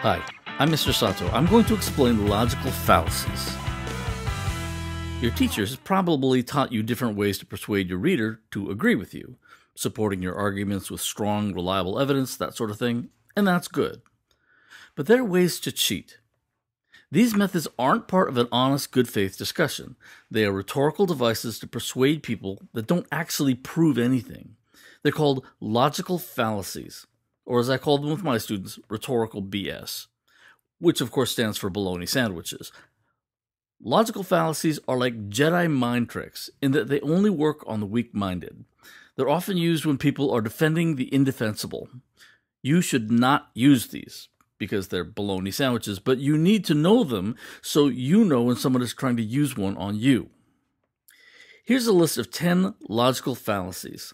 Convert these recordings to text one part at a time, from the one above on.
Hi, I'm Mr. Sato. I'm going to explain logical fallacies. Your teachers has probably taught you different ways to persuade your reader to agree with you, supporting your arguments with strong, reliable evidence, that sort of thing, and that's good. But there are ways to cheat. These methods aren't part of an honest, good faith discussion. They are rhetorical devices to persuade people that don't actually prove anything. They're called logical fallacies, or as I call them with my students, rhetorical BS, which of course stands for bologna sandwiches. Logical fallacies are like Jedi mind tricks in that they only work on the weak-minded. They're often used when people are defending the indefensible. You should not use these because they're bologna sandwiches, but you need to know them so you know when someone is trying to use one on you. Here's a list of 10 logical fallacies.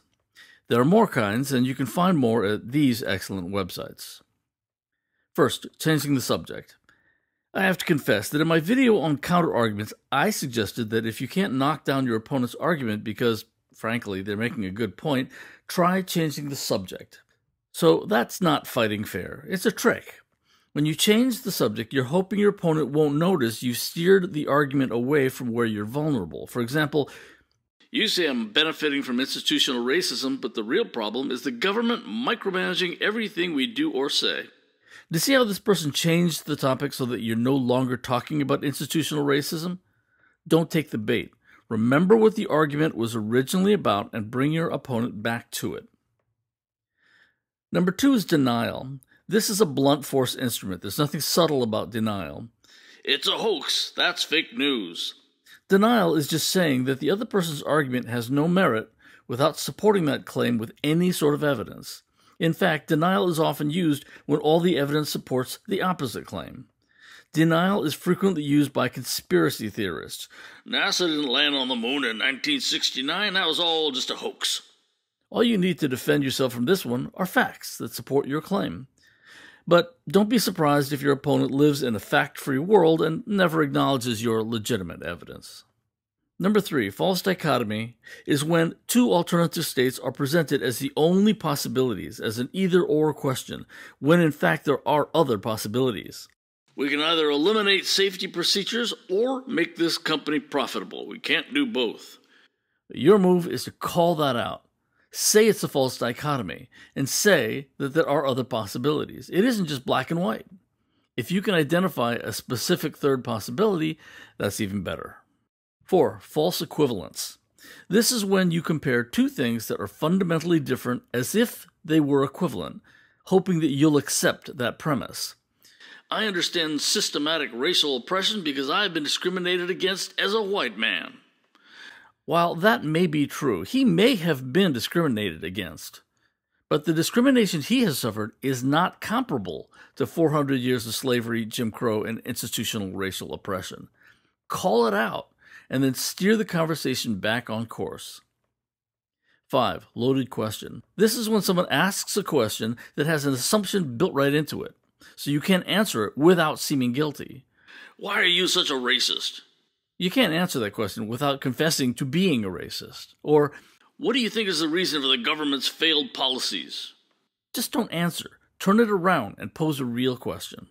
There are more kinds, and you can find more at these excellent websites. First, changing the subject. I have to confess that in my video on counter-arguments, I suggested that if you can't knock down your opponent's argument because, frankly, they're making a good point, try changing the subject. So that's not fighting fair. It's a trick. When you change the subject, you're hoping your opponent won't notice you steered the argument away from where you're vulnerable. For example, you say I'm benefiting from institutional racism, but the real problem is the government micromanaging everything we do or say. Do you see how this person changed the topic so that you're no longer talking about institutional racism? Don't take the bait. Remember what the argument was originally about and bring your opponent back to it. Number 2 is denial. This is a blunt force instrument. There's nothing subtle about denial. It's a hoax. That's fake news. Denial is just saying that the other person's argument has no merit without supporting that claim with any sort of evidence. In fact, denial is often used when all the evidence supports the opposite claim. Denial is frequently used by conspiracy theorists. NASA didn't land on the moon in 1969. That was all just a hoax. All you need to defend yourself from this one are facts that support your claim. But don't be surprised if your opponent lives in a fact-free world and never acknowledges your legitimate evidence. Number 3, false dichotomy, is when two alternative states are presented as the only possibilities, as an either-or question, when in fact there are other possibilities. We can either eliminate safety procedures or make this company profitable. We can't do both. Your move is to call that out. Say it's a false dichotomy, and say that there are other possibilities. It isn't just black and white. If you can identify a specific third possibility, that's even better. 4, false equivalence. This is when you compare two things that are fundamentally different as if they were equivalent, hoping that you'll accept that premise. I understand systematic racial oppression because I've been discriminated against as a white man. While that may be true, he may have been discriminated against. But the discrimination he has suffered is not comparable to 400 years of slavery, Jim Crow, and institutional racial oppression. Call it out, and then steer the conversation back on course. 5, loaded question. This is when someone asks a question that has an assumption built right into it, so you can't answer it without seeming guilty. Why are you such a racist? You can't answer that question without confessing to being a racist. Or, what do you think is the reason for the government's failed policies? Just don't answer. Turn it around and pose a real question.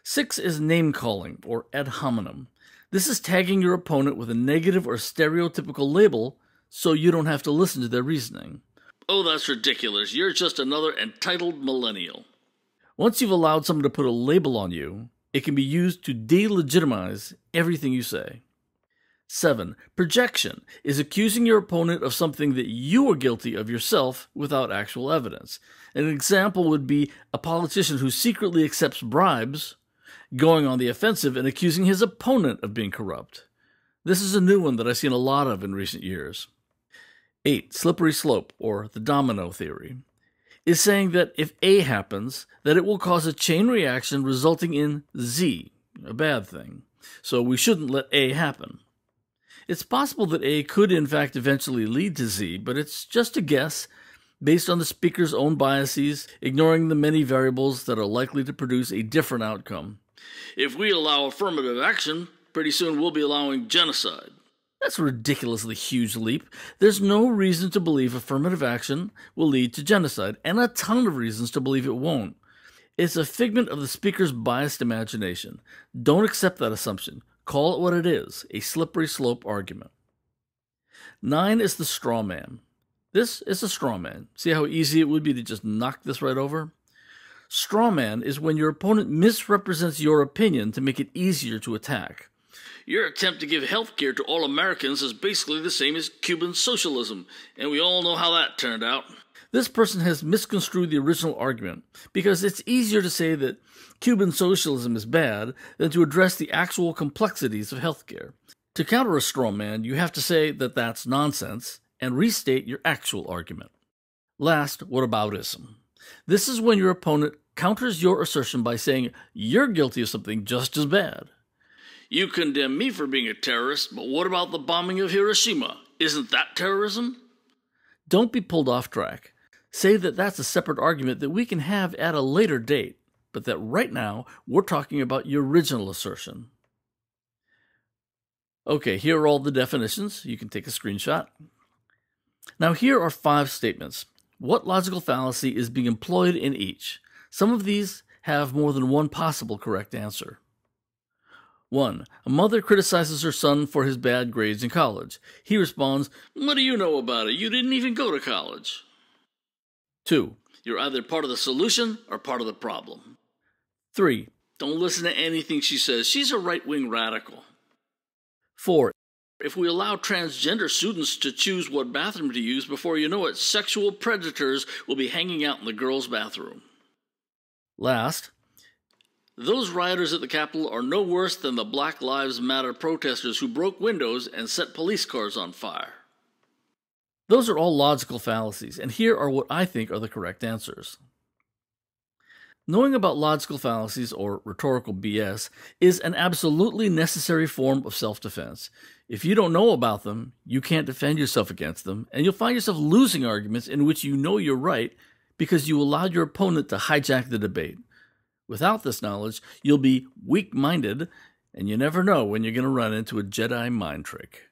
6 is name-calling, or ad hominem. This is tagging your opponent with a negative or stereotypical label so you don't have to listen to their reasoning. Oh, that's ridiculous. You're just another entitled millennial. Once you've allowed someone to put a label on you, it can be used to delegitimize everything you say. 7, projection is accusing your opponent of something that you are guilty of yourself without actual evidence. An example would be a politician who secretly accepts bribes, going on the offensive and accusing his opponent of being corrupt. This is a new one that I've seen a lot of in recent years. 8, slippery slope, or the domino theory, is saying that if A happens, that it will cause a chain reaction resulting in Z, a bad thing. So we shouldn't let A happen. It's possible that A could in fact eventually lead to Z, but it's just a guess based on the speaker's own biases, ignoring the many variables that are likely to produce a different outcome. If we allow affirmative action, pretty soon we'll be allowing genocide. That's a ridiculously huge leap. There's no reason to believe affirmative action will lead to genocide, and a ton of reasons to believe it won't. It's a figment of the speaker's biased imagination. Don't accept that assumption. Call it what it is, a slippery slope argument. 9 is the straw man. This is a straw man. See how easy it would be to just knock this right over? Straw man is when your opponent misrepresents your opinion to make it easier to attack. Your attempt to give health care to all Americans is basically the same as Cuban socialism, and we all know how that turned out. This person has misconstrued the original argument because it's easier to say that Cuban socialism is bad than to address the actual complexities of healthcare. To counter a straw man, you have to say that that's nonsense and restate your actual argument. Last, whataboutism. This is when your opponent counters your assertion by saying you're guilty of something just as bad. You condemn me for being a terrorist, but what about the bombing of Hiroshima? Isn't that terrorism? Don't be pulled off track. Say that that's a separate argument that we can have at a later date, but that right now we're talking about your original assertion. Okay, here are all the definitions. You can take a screenshot. Now here are 5 statements. What logical fallacy is being employed in each? Some of these have more than one possible correct answer. 1. A mother criticizes her son for his bad grades in college. He responds, "What do you know about it? You didn't even go to college." 2. You're either part of the solution or part of the problem. 3. Don't listen to anything she says. She's a right-wing radical. 4. If we allow transgender students to choose what bathroom to use, before you know it, sexual predators will be hanging out in the girls' bathroom. Last, those rioters at the Capitol are no worse than the Black Lives Matter protesters who broke windows and set police cars on fire. Those are all logical fallacies, and here are what I think are the correct answers. Knowing about logical fallacies, or rhetorical BS, is an absolutely necessary form of self-defense. If you don't know about them, you can't defend yourself against them, and you'll find yourself losing arguments in which you know you're right because you allowed your opponent to hijack the debate. Without this knowledge, you'll be weak-minded, and you never know when you're going to run into a Jedi mind trick.